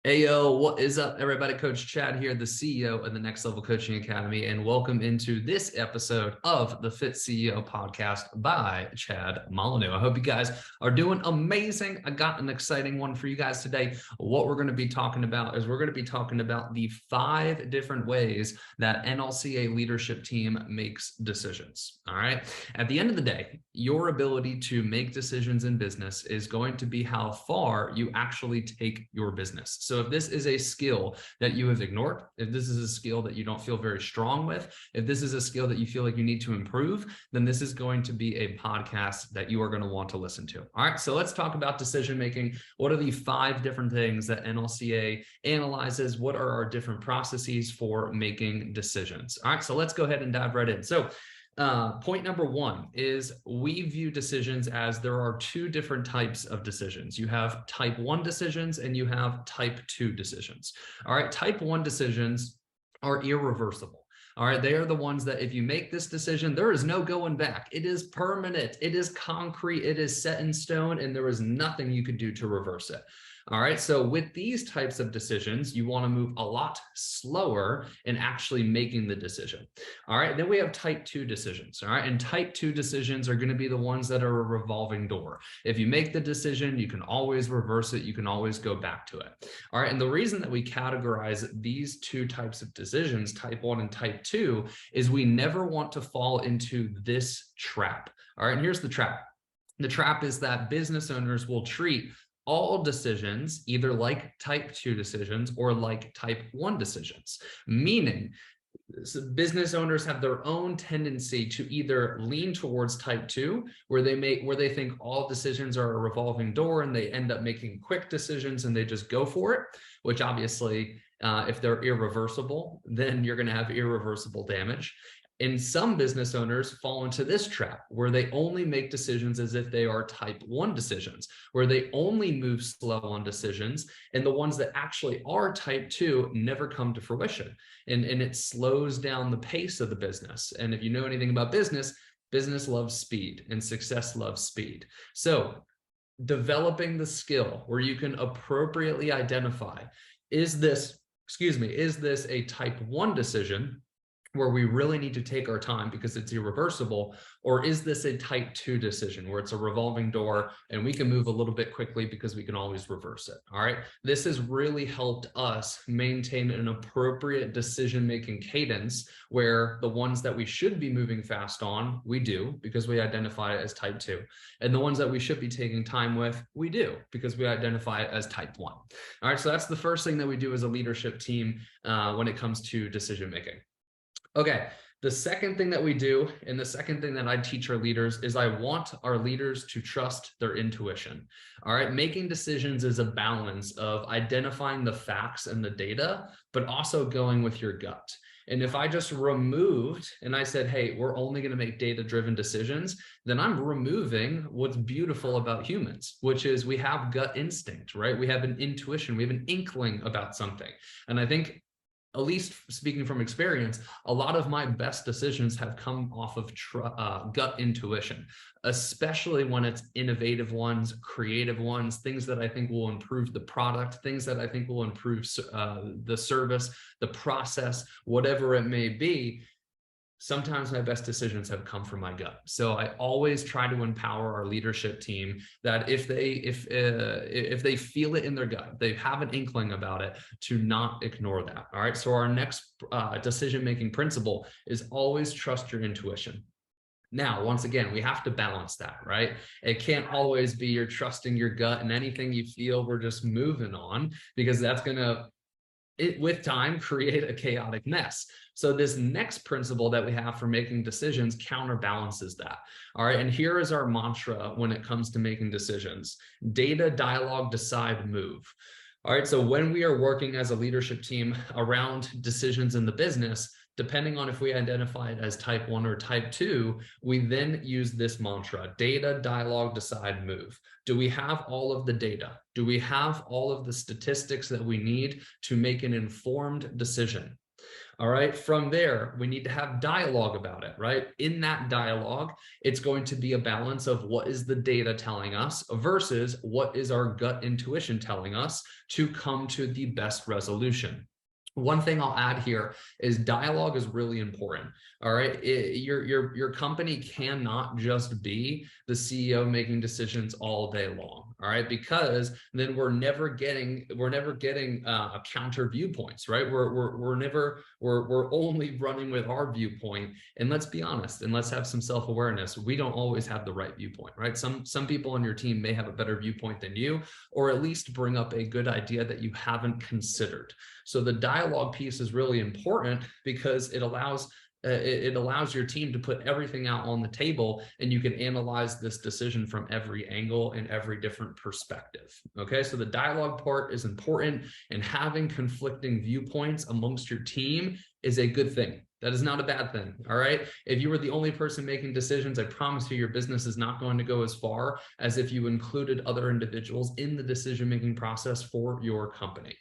Hey, yo, what is up, everybody? Coach Chad here, the CEO of the Next Level Coaching Academy, and welcome into this episode of the Fit CEO podcast by Chad Molyneux. I hope you guys are doing amazing. I got an exciting one for you guys today. What we're going to be talking about is we're going to be talking about the 5 different ways that NLCA leadership team makes decisions. All right. At the end of the day, your ability to make decisions in business is going to be how far you actually take your business. So if this is a skill that you have ignored, if this is a skill that you don't feel very strong with, if this is a skill that you feel like you need to improve, then this is going to be a podcast that you are going to want to listen to. All right, so let's talk about decision making. What are the 5 different things that NLCA analyzes? What are our different processes for making decisions? All right, so let's go ahead and dive right in. So point number 1 is we view decisions as there are 2 different types of decisions. You have type 1 decisions and you have type 2 decisions. All right, type 1 decisions are irreversible. All right, they are the ones that if you make this decision, there is no going back. It is permanent, it is concrete, it is set in stone, and there is nothing you could do to reverse it. All right, so with these types of decisions, you want to move a lot slower in actually making the decision. All right, then we have type 2 decisions. All right, and type 2 decisions are going to be the ones that are a revolving door. If you make the decision, you can always reverse it. You can always go back to it. All right, and the reason that we categorize these 2 types of decisions, type 1 and type 2, is we never want to fall into this trap. All right, and here's the trap. The trap is that business owners will treat all decisions either like type 2 decisions or like type 1 decisions, meaning business owners have their own tendency to either lean towards type 2, where they think all decisions are a revolving door and they end up making quick decisions and they just go for it, which obviously if they're irreversible, then you're going to have irreversible damage. And some business owners fall into this trap where they only make decisions as if they are type 1 decisions, where they only move slow on decisions, and the ones that actually are type 2 never come to fruition. And it slows down the pace of the business. And if you know anything about business, business loves speed and success loves speed. So developing the skill where you can appropriately identify, is this a type 1 decision where we really need to take our time because it's irreversible, or is this a type 2 decision where it's a revolving door and we can move a little bit quickly because we can always reverse it? All right, this has really helped us maintain an appropriate decision-making cadence where the ones that we should be moving fast on, we do because we identify it as type 2, and the ones that we should be taking time with, we do because we identify it as type 1. All right, so that's the first thing that we do as a leadership team when it comes to decision making. Okay, the second thing that we do, and the second thing that I teach our leaders, is I want our leaders to trust their intuition. All right, making decisions is a balance of identifying the facts and the data, but also going with your gut. And if I just removed and I said, hey, we're only going to make data-driven decisions, then I'm removing what's beautiful about humans, which is we have gut instinct, right? We have an intuition, we have an inkling about something. And I think, at least speaking from experience, a lot of my best decisions have come off of gut intuition, especially when it's innovative ones, creative ones, things that I think will improve the product, things that I think will improve the service, the process, whatever it may be. Sometimes my best decisions have come from my gut. So I always try to empower our leadership team that if they feel it in their gut, they have an inkling about it, to not ignore that. All right. So our next decision-making principle is always trust your intuition. Now, once again, we have to balance that, right? It can't always be you're trusting your gut and anything you feel we're just moving on, because that's going to, with time, create a chaotic mess. So this next principle that we have for making decisions counterbalances that. All right, and here is our mantra when it comes to making decisions: data, dialogue, decide, move. All right, so when we are working as a leadership team around decisions in the business, depending on if we identify it as type 1 or type 2, we then use this mantra: data, dialogue, decide, move. Do we have all of the data? Do we have all of the statistics that we need to make an informed decision? All right. From there, we need to have dialogue about it, right? In that dialogue, it's going to be a balance of what is the data telling us versus what is our gut intuition telling us to come to the best resolution. One thing I'll add here is dialogue is really important. All right. Your company cannot just be the CEO making decisions all day long. All right. Because then we're never getting a counter viewpoints, right? We're only running with our viewpoint. And let's be honest, and let's have some self-awareness. We don't always have the right viewpoint, right? Some people on your team may have a better viewpoint than you, or at least bring up a good idea that you haven't considered. So the dialogue piece is really important because it allows your team to put everything out on the table, and you can analyze this decision from every angle and every different perspective. Okay, so the dialogue part is important, and having conflicting viewpoints amongst your team is a good thing. That is not a bad thing. All right. If you were the only person making decisions, I promise you your business is not going to go as far as if you included other individuals in the decision-making process for your company.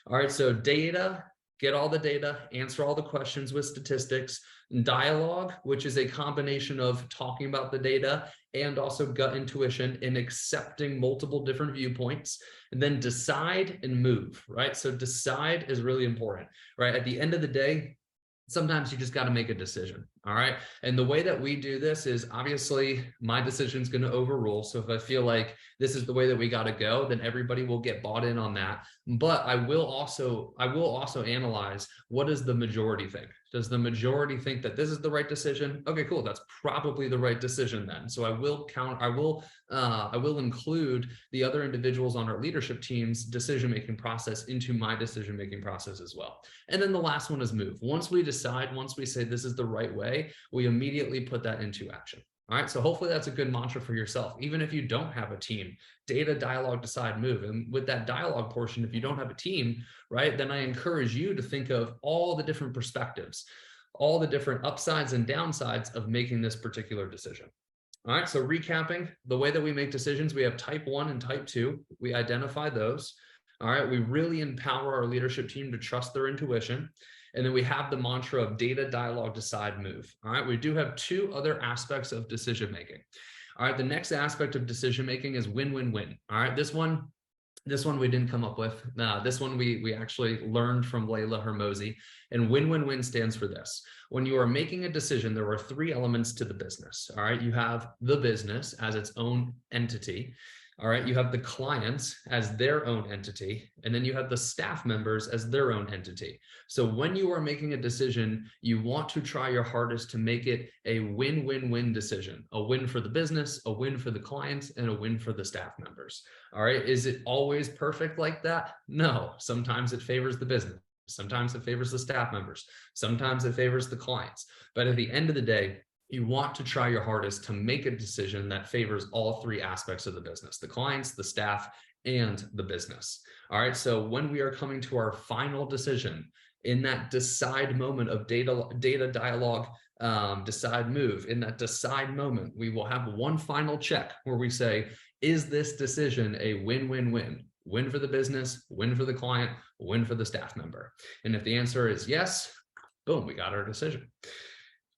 All right. So data, get all the data, answer all the questions with statistics. Dialogue, which is a combination of talking about the data and also gut intuition and accepting multiple different viewpoints. And then decide and move, right? So decide is really important, right? At the end of the day, sometimes you just got to make a decision. All right. And the way that we do this is obviously my decision is going to overrule. So if I feel like this is the way that we got to go, then everybody will get bought in on that. But I will also analyze, what does the majority think? Does the majority think that this is the right decision? Okay, cool. That's probably the right decision then. So I will include the other individuals on our leadership team's decision-making process into my decision-making process as well. And then the last one is move. Once we decide, once we say this is the right way, we immediately put that into action. All right. So hopefully that's a good mantra for yourself. Even if you don't have a team, data, dialogue, decide, move. And with that dialogue portion, if you don't have a team, right, then I encourage you to think of all the different perspectives, all the different upsides and downsides of making this particular decision. All right. So recapping the way that we make decisions, we have type 1 and type 2. We identify those. All right. We really empower our leadership team to trust their intuition. And then we have the mantra of data, dialogue, decide, move. All right. We do have 2 other aspects of decision making. All right. The next aspect of decision making is win-win-win. All right. This one we didn't come up with. This one we actually learned from Layla Hermosi. And win-win-win stands for this. When you are making a decision, there are 3 elements to the business. All right. You have the business as its own entity. All right. You have the clients as their own entity, and then you have the staff members as their own entity. So when you are making a decision, you want to try your hardest to make it a win-win-win decision, a win for the business, a win for the clients, and a win for the staff members. All right. Is it always perfect like that? No. Sometimes it favors the business. Sometimes it favors the staff members. Sometimes it favors the clients. But at the end of the day, you want to try your hardest to make a decision that favors all 3 aspects of the business: the clients, the staff, and the business. All right. So when we are coming to our final decision in that decide moment of data dialogue, decide, move, in that decide moment, we will have one final check where we say, is this decision a win-win-win? Win for the business, win for the client, win for the staff member. And if the answer is yes, boom, we got our decision.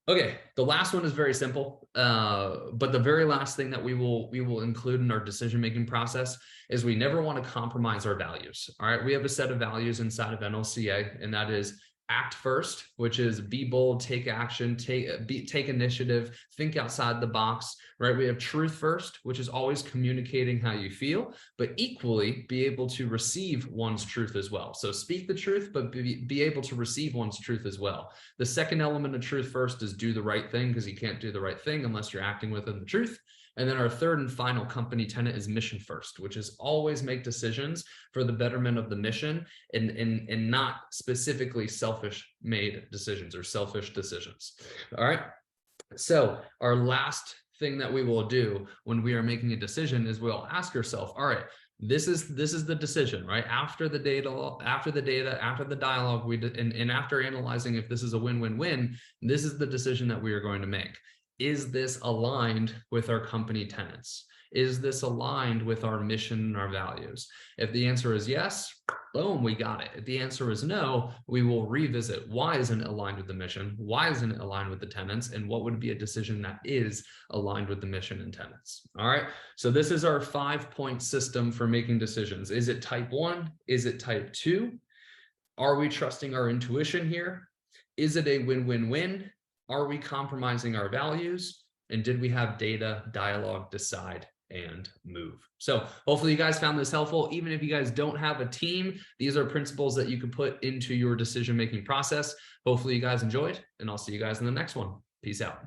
Okay, the last one is very simple, but the very last thing that we will include in our decision-making process is we never want to compromise our values. All right, we have a set of values inside of NLCA, and that is act first, which is be bold, take action, take initiative, think outside the box, right? We have truth first, which is always communicating how you feel, but equally be able to receive one's truth as well. So speak the truth, but be able to receive one's truth as well. The second element of truth first is do the right thing, because you can't do the right thing unless you're acting within the truth. And then our third and final company tenet is mission first, which is always make decisions for the betterment of the mission and not specifically selfish made decisions or selfish decisions. All right. So our last thing that we will do when we are making a decision is we'll ask ourselves, all right, this is the decision, right? After the dialogue, and after analyzing if this is a win-win-win, this is the decision that we are going to make. is this aligned with our company tenants? Is this aligned with our mission and our values? If the answer is yes, boom, we got it. If the answer is no, we will revisit why isn't it aligned with the mission? Why isn't it aligned with the tenants? And what would be a decision that is aligned with the mission and tenants? All right. So this is our 5-point system for making decisions. Is it type 1? Is it type 2? Are we trusting our intuition here? Is it a win-win-win? Are we compromising our values? And did we have data, dialogue, decide, and move? So hopefully you guys found this helpful. Even if you guys don't have a team, these are principles that you can put into your decision-making process. Hopefully you guys enjoyed, and I'll see you guys in the next one. Peace out.